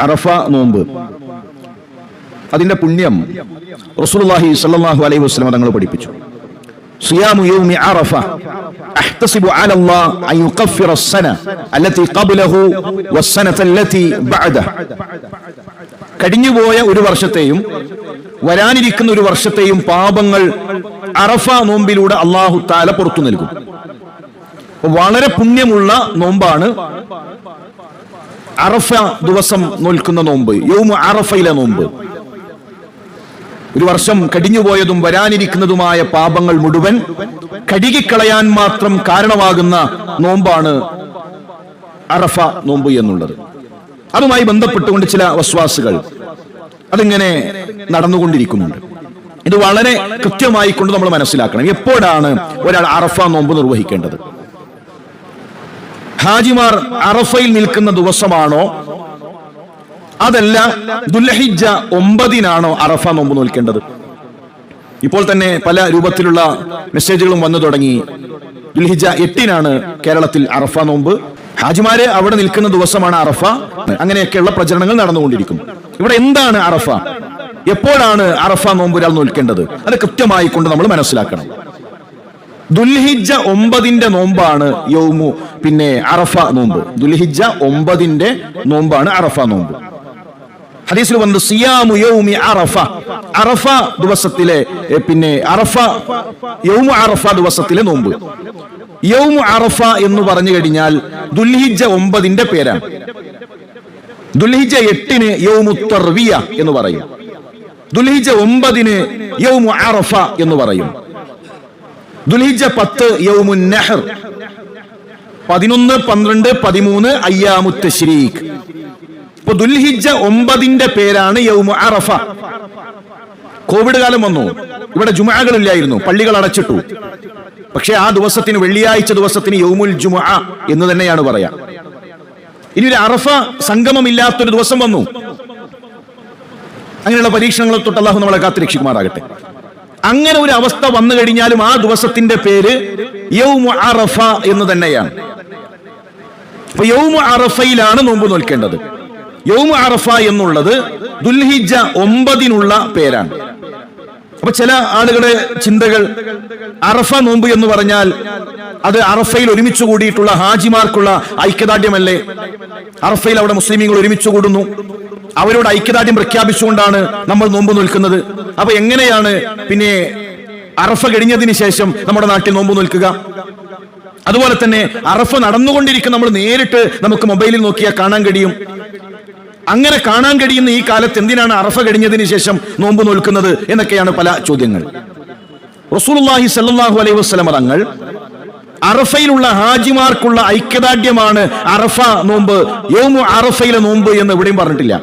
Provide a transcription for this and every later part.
അറഫ നോമ്പ്, അതിന്റെ പുണ്യം റസൂലുള്ളാഹി സ്വല്ലല്ലാഹു അലൈഹി വസല്ലം തങ്ങൾ പഠിപ്പിച്ചു. സിയാമു യൗമി അറഫ അഹ്തസിബു അലല്ലാഹ് അൻ യുകഫിറ അസ്സന അല്ലതി ഖബ്ലഹു വസ്സനത അല്ലതി ബഅദഹ. കഴിഞ്ഞുപോയ ഒരു വർഷത്തെയും വരാനിരിക്കുന്ന ഒരു വർഷത്തെയും പാപങ്ങൾ അറഫ നോമ്പിലൂടെ അല്ലാഹു തആല പുറത്തു നൽകും. വളരെ പുണ്യമുള്ള നോമ്പാണ് അറഫ ദിവസം നോൽക്കുന്ന നോമ്പ്, യൗമു അറഫയിലെ നോമ്പ്. ഒരു വർഷം കഴിഞ്ഞുപോയതും വരാനിരിക്കുന്നതുമായ പാപങ്ങൾ മുഴുവൻ കഴുകിക്കളയാൻ മാത്രം കാരണമാകുന്ന നോമ്പാണ് അറഫ നോമ്പ് എന്നുള്ളത്. അതുമായി ബന്ധപ്പെട്ടുകൊണ്ട് ചില വസ്വാസുകൾ അതിങ്ങനെ നടന്നുകൊണ്ടിരിക്കുന്നുണ്ട്. ഇത് വളരെ കൃത്യമായി കൊണ്ട് നമ്മൾ മനസ്സിലാക്കണം. എപ്പോഴാണ് ഒരാൾ അറഫ നോമ്പ് നിർവഹിക്കേണ്ടത്? ഹാജിമാർ അറഫയിൽ നിൽക്കുന്ന ദിവസമാണോ, അതല്ല ദുൽഹിജ്ജ 9 അറഫ നോമ്പ് നോൽക്കേണ്ടത്? ഇപ്പോൾ തന്നെ പല രൂപത്തിലുള്ള മെസ്സേജുകളും വന്നു തുടങ്ങി. ദുൽഹിജ്ജ 8 കേരളത്തിൽ അറഫ നോമ്പ്, ഹാജിമാര് അവിടെ നിൽക്കുന്ന ദിവസമാണ് അറഫ, അങ്ങനെയൊക്കെയുള്ള പ്രചരണങ്ങൾ നടന്നുകൊണ്ടിരിക്കുന്നു. ഇവിടെ എന്താണ് അറഫ? എപ്പോഴാണ് അറഫ നോമ്പ് ഒരാൾ നോൽക്കേണ്ടത്? അത് കൃത്യമായി കൊണ്ട് നമ്മൾ മനസ്സിലാക്കണം. ദുൽഹിജ്ജ 9 നോമ്പാണ് യൗമു അറഫ നോമ്പ്. ദുൽഹിജ്ജ 9 നോമ്പാണ് അറഫ നോമ്പ്. ഹദീസിൽ വന്നത് സിയാമു യൗമി അറഫ, അറഫ ദിവസത്തിലെ യൗമു അറഫ ദിവസത്തിലെ നോമ്പ്. യൗമു അറഫ എന്ന് പറഞ്ഞു കഴിഞ്ഞാൽ ദുൽഹിജ്ജ 9 പേരാണ്. ദുൽഹിജ്ജ 8 യൗമു തർവിയ എന്ന് പറയും. ദുൽഹിജ്ജ 9 യൗമു അറഫ എന്ന് പറയും. ദുൽഹിജ്ജ 10 യൗമുൻ നഹർ, 11, 12, 13 അയ്യാമു തശ്രീഖ്. ഇപ്പൊ ദുൽഹിജ്ജ 9 പേരാണ് യൗമു അറഫ. കോവിഡ് കാലം വന്നു, ഇവിടെ ജുമുഅകളില്ലായിരുന്നു, പള്ളികൾ അടച്ചിട്ടു. പക്ഷെ ആ ദിവസത്തിന്, വെള്ളിയാഴ്ച ദിവസത്തിന് യൗമുൽ ജുമുഅ എന്ന് തന്നെയാണ് പറയാ. ഇനി ഒരു അറഫ സംഗമമില്ലാത്തൊരു ദിവസം വന്നു. അങ്ങനെയുള്ള പരീക്ഷണങ്ങളെ തൊട്ട് അല്ലാഹു നമ്മളെ കാത്തുരക്ഷിക്കുമാറാകട്ടെ. അങ്ങനെ ഒരു അവസ്ഥ വന്നു കഴിഞ്ഞാലും ആ ദിവസത്തിന്റെ പേര് യൗമു അറഫ എന്ന് തന്നെയാണ്. അപ്പൊ യൗമു അറഫയിലാണ് നോമ്പ് നോൽക്കേണ്ടത്. യൗമു അറഫ എന്നുള്ളത് ദുൽഹിജ്ജ 9 പേരാണ്. അപ്പൊ ചില ആളുകളുടെ ചിന്തകൾ, അറഫ നോമ്പ് എന്ന് പറഞ്ഞാൽ അത് അറഫയിൽ ഒരുമിച്ച് കൂടിയിട്ടുള്ള ഹാജിമാർക്കുള്ള ഐക്യദാർഢ്യമല്ലേ? അറഫയിൽ അവിടെ മുസ്ലിമീങ്ങൾ ഒരുമിച്ച് കൂടുന്നു, അവരോട് ഐക്യദാർഢ്യം പ്രഖ്യാപിച്ചുകൊണ്ടാണ് നമ്മൾ നോമ്പ് നോൽക്കുന്നത്. അപ്പൊ എങ്ങനെയാണ് അറഫ കഴിഞ്ഞതിന് ശേഷം നമ്മുടെ നാട്ടിൽ നോമ്പ് നോൽക്കുക? അതുപോലെ തന്നെ അറഫ നടന്നുകൊണ്ടിരിക്കുന്ന നമ്മൾ നേരിട്ട് നമുക്ക് മൊബൈലിൽ നോക്കിയാൽ കാണാൻ കഴിയും. അങ്ങനെ കാണാൻ കഴിയുന്ന ഈ കാലത്ത് എന്തിനാണ് അറഫ കഴിഞ്ഞതിന് ശേഷം നോമ്പ് നോൽക്കുന്നത് എന്നൊക്കെയാണ് പല ചോദ്യങ്ങൾ. റസൂലുള്ളാഹി സ്വല്ലല്ലാഹു അലൈഹി വസല്ലം തങ്ങൾ അറഫയിലുള്ള ഹാജിമാർക്കുള്ള ഐക്യദാർഢ്യമാണ് അറഫ നോമ്പ്, യൗമു അറഫയിലെ നോമ്പ് എന്ന് എവിടെയും പറഞ്ഞിട്ടില്ല.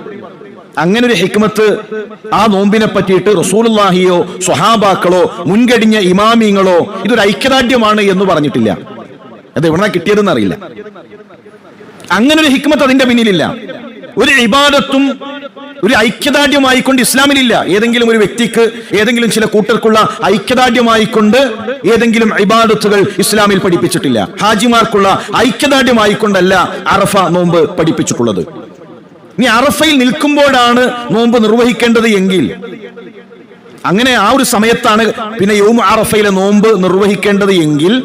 അങ്ങനെ ഒരു ഹിക്മത്ത് ആ നോമ്പിനെ പറ്റിയിട്ട് റസൂലുള്ളാഹിയോ സ്വഹാബാക്കളോ മുൻകഴിഞ്ഞ ഇമാമിങ്ങളോ ഇതൊരു ഐക്യദാർഢ്യമാണ് എന്ന് പറഞ്ഞിട്ടില്ല. അത് എവിടെ കിട്ടിയതെന്ന് അറിയില്ല. അങ്ങനെ ഒരു ഹിക്മത്ത് അതിന്റെ പിന്നിലില്ല. ഒരു ഇബാദത്തും ഒരു ഐക്യദാർഢ്യമായിക്കൊണ്ട് ഇസ്ലാമിലില്ല. ഏതെങ്കിലും ഒരു വ്യക്തിക്ക്, ഏതെങ്കിലും ചില കൂട്ടർക്കുള്ള ഐക്യദാർഢ്യമായിക്കൊണ്ട് ഏതെങ്കിലും ഇബാദത്തുകൾ ഇസ്ലാമിൽ പഠിപ്പിച്ചിട്ടില്ല. ഹാജിമാർക്കുള്ള ഐക്യദാർഢ്യമായിക്കൊണ്ടല്ല അറഫ നോമ്പ് പഠിപ്പിച്ചിട്ടുള്ളത്. ഇനി അറഫയിൽ നിൽക്കുമ്പോഴാണ് നോമ്പ് നിർവഹിക്കേണ്ടത് എങ്കിൽ അങ്ങനെ ആ ഒരു സമയത്താണ് യൗമു അറഫയിലെ നോമ്പ് നിർവഹിക്കേണ്ടത് എങ്കിൽ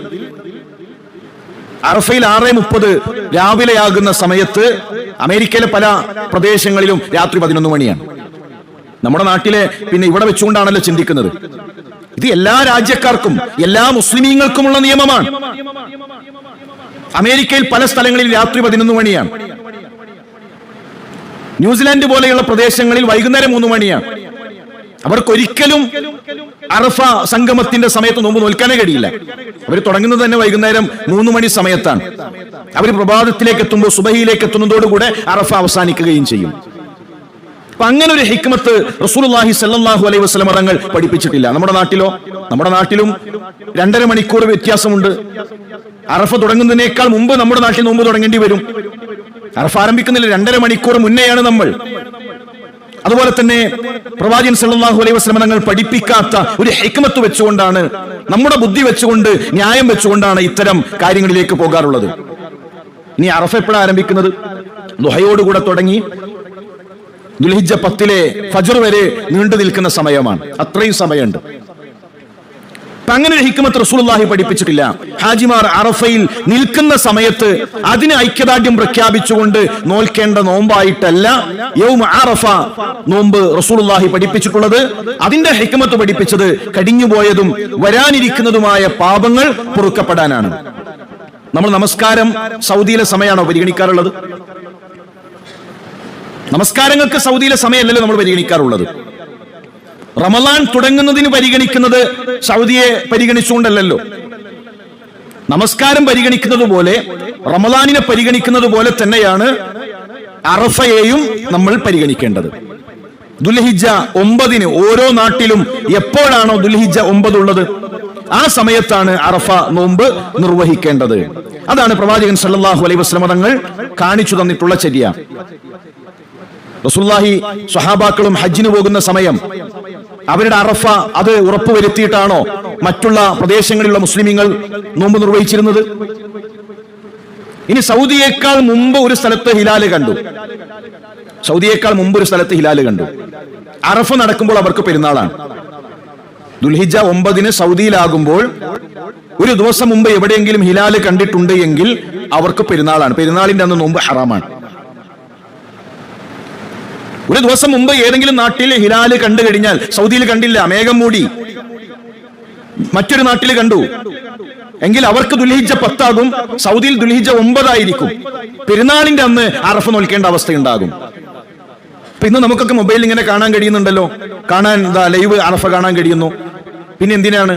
അറഫയിൽ 6:30 രാവിലെയാകുന്ന സമയത്ത് അമേരിക്കയിലെ പല പ്രദേശങ്ങളിലും രാത്രി 11 മണിയാണ്. നമ്മുടെ നാട്ടിലെ ഇവിടെ വെച്ചുകൊണ്ടാണല്ലോ ചിന്തിക്കുന്നത്. ഇത് എല്ലാ രാജ്യക്കാർക്കും, എല്ലാ മുസ്ലിമീങ്ങൾക്കുമുള്ള നിയമമാണ്. അമേരിക്കയിൽ പല സ്ഥലങ്ങളിൽ രാത്രി 11 മണിയാണ്. ന്യൂസിലാൻഡ് പോലെയുള്ള പ്രദേശങ്ങളിൽ വൈകുന്നേരം 3 മണിയാണ്. അവർക്കൊരിക്കലും അറഫ സംഗമത്തിന്റെ സമയത്ത് നോമ്പ് നോൽക്കാനേ കഴിയില്ല. അവർ തുടങ്ങുന്നത് തന്നെ വൈകുന്നേരം 3 മണി സമയത്താണ്. അവർ പ്രഭാതത്തിലേക്ക് എത്തുമ്പോൾ, സുബഹിയിലേക്ക് എത്തുന്നതോടുകൂടെ അറഫ അവസാനിക്കുകയും ചെയ്യും. അപ്പൊ അങ്ങനെ ഒരു ഹിക്മത്ത് റസൂലുള്ളാഹി സ്വല്ലല്ലാഹു അലൈഹി വസല്ലം തങ്ങൾ പഠിപ്പിച്ചിട്ടില്ല. നമ്മുടെ നാട്ടിലും 2.5 മണിക്കൂർ വ്യത്യാസമുണ്ട്. അറഫ തുടങ്ങുന്നതിനേക്കാൾ മുമ്പ് നമ്മുടെ നാട്ടിൽ നോമ്പ് തുടങ്ങേണ്ടി വരും. അറഫ ആരംഭിക്കുന്നില്ല, 2.5 മണിക്കൂർ മുന്നെയാണ് നമ്മൾ. അതുപോലെ തന്നെ പ്രവാചകൻ സല്ലല്ലാഹു അലൈഹി വസല്ലം തങ്ങൾ പഠിപ്പിക്കാത്ത ഒരു ഹിക്മത്ത് വെച്ചുകൊണ്ടാണ്, നമ്മുടെ ബുദ്ധി വെച്ചുകൊണ്ട്, ന്യായം വെച്ചുകൊണ്ടാണ് ഇത്തരം കാര്യങ്ങളിലേക്ക് പോകാറുള്ളത്. ഇനി അറഫ എപ്പോഴാണ് ആരംഭിക്കുന്നത്? ദുഹയോടുകൂടെ തുടങ്ങി ദുൽഹിജ്ജ 10 ഫജ്ർ വരെ നീണ്ടു നിൽക്കുന്ന സമയമാണ്. അത്രയും സമയമുണ്ട്. അങ്ങനെ ഒരു ഹിക്മത്ത് റസൂലുള്ളാഹി പഠിപ്പിച്ചിട്ടില്ല. ഹാജിമാർ അറഫയിൽ നിൽക്കുന്ന സമയത്ത് അതിന് ഐക്യദാർഢ്യം പ്രഖ്യാപിച്ചുകൊണ്ട് നോൽക്കേണ്ട നോമ്പായിട്ടല്ല യൗമ അറഫ നോമ്പ് റസൂലുള്ളാഹി പഠിപ്പിച്ചിട്ടുള്ളത്. അതിന്റെ ഹിക്മത്ത് പഠിപ്പിച്ചത് കഴിഞ്ഞുപോയതും വരാനിരിക്കുന്നതുമായ പാപങ്ങൾ പൊറുക്കപ്പെടാനാണ്. നമ്മൾ നമസ്കാരം സൗദിയിലെ സമയമാണോ പരിഗണിക്കാറുള്ളത്? നമസ്കാരങ്ങൾക്ക് സൗദിയിലെ സമയമല്ലല്ലോ നമ്മൾ പരിഗണിക്കാറുള്ളത്. റമളാൻ തുടങ്ങുന്നതിന് പരിഗണിക്കുന്നത് സൗദിയെ പരിഗണിച്ചുകൊണ്ടല്ലോ. നമസ്കാരം പരിഗണിക്കുന്നത് പോലെ റമളാനിനെ പരിഗണിക്കുന്നത് പോലെ തന്നെയാണ് അറഫയെയും നമ്മൾ പരിഗണിക്കേണ്ടത്. ദുൽഹിജ്ജ 9 ഓരോ നാട്ടിലും എപ്പോഴാണോ ദുൽഹിജ്ജ 9 ഉള്ളത് ആ സമയത്താണ് അറഫ നോമ്പ് നിർവഹിക്കേണ്ടത്. അതാണ് പ്രവാചകൻ സല്ലല്ലാഹു അലൈഹി വസല്ലം തങ്ങൾ കാണിച്ചു തന്നിട്ടുള്ള ചര്യ. റസൂലുള്ളാഹി സ്വഹാബാക്കളും ഹജ്ജിന് പോകുന്ന സമയം അവരുടെ അറഫ അത് ഉറപ്പുവരുത്തിയിട്ടാണോ മറ്റുള്ള പ്രദേശങ്ങളിലുള്ള മുസ്ലിമീങ്ങൾ നോമ്പ് നിർവഹിച്ചിരുന്നത്? ഇനി സൗദിയേക്കാൾ മുമ്പ് ഒരു സ്ഥലത്ത് ഹിലാല് കണ്ടു. സൗദിയേക്കാൾ മുമ്പ് ഒരു സ്ഥലത്ത് ഹിലാല് കണ്ടു. അറഫ നടക്കുമ്പോൾ അവർക്ക് പെരുന്നാളാണ്. ദുൽഹിജ്ജ 9 സൗദിയിലാകുമ്പോൾ ഒരു ദിവസം മുമ്പ് എവിടെയെങ്കിലും ഹിലാല് കണ്ടിട്ടുണ്ട് എങ്കിൽ അവർക്ക് പെരുന്നാളാണ്. പെരുന്നാളിന്റെ അന്ന് നോമ്പ് ഹറാമാണ്. ഒരു ദിവസം മുമ്പ് ഏതെങ്കിലും നാട്ടിൽ ഹിലാല് കണ്ടു കഴിഞ്ഞാൽ, സൗദിയിൽ കണ്ടില്ല, മേഘം മൂടി, മറ്റൊരു നാട്ടിൽ കണ്ടു എങ്കിൽ അവർക്ക് ദുൽഹിജ്ജ 10 ആകും, സൗദിയിൽ ദുൽഹിജ്ജ 9 ആയിരിക്കും. പെരുന്നാളിന്റെ അന്ന് അറഫ നോൽക്കേണ്ട അവസ്ഥയുണ്ടാകും. ഇന്ന് നമുക്കൊക്കെ മൊബൈലിൽ ഇങ്ങനെ കാണാൻ കഴിയുന്നുണ്ടല്ലോ, ലൈവ് അറഫ കാണാൻ കഴിയുന്നു. പിന്നെ എന്തിനാണ്?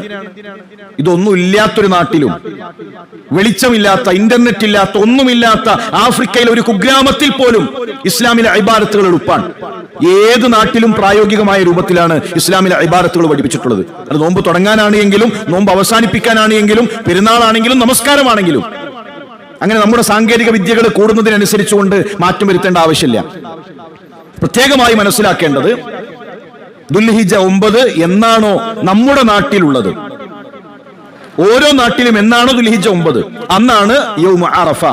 ഇതൊന്നും ഇല്ലാത്തൊരു നാട്ടിലും, വെളിച്ചമില്ലാത്ത, ഇന്റർനെറ്റ് ഇല്ലാത്ത, ഒന്നുമില്ലാത്ത ആഫ്രിക്കയിലെ ഒരു കുഗ്രാമത്തിൽ പോലും ഇസ്ലാമിലെ ഇബാദത്തുകൾ എളുപ്പാണ്. ഏത് നാട്ടിലും പ്രായോഗികമായ രൂപത്തിലാണ് ഇസ്ലാമിലെ ഇബാദത്തുകൾ പഠിപ്പിച്ചിട്ടുള്ളത്. അത് നോമ്പ് തുടങ്ങാനാണ് എങ്കിലും, നോമ്പ് അവസാനിപ്പിക്കാനാണ് എങ്കിലും, പെരുന്നാളാണെങ്കിലും, നമസ്കാരമാണെങ്കിലും. അങ്ങനെ നമ്മുടെ സാങ്കേതിക വിദ്യകൾ കൂടുന്നതിനനുസരിച്ചുകൊണ്ട് മാറ്റം വരുത്തേണ്ട ആവശ്യമില്ല. പ്രത്യേകമായി മനസ്സിലാക്കേണ്ടത് ദുൽഹിജ്ജ 9 എന്നാണോ നമ്മുടെ നാട്ടിലുള്ളത്, ഓരോ നാട്ടിലും എന്നാണോ ദുൽഹിജ്ജ 9 അന്നാണ് യൗമ അറഫ.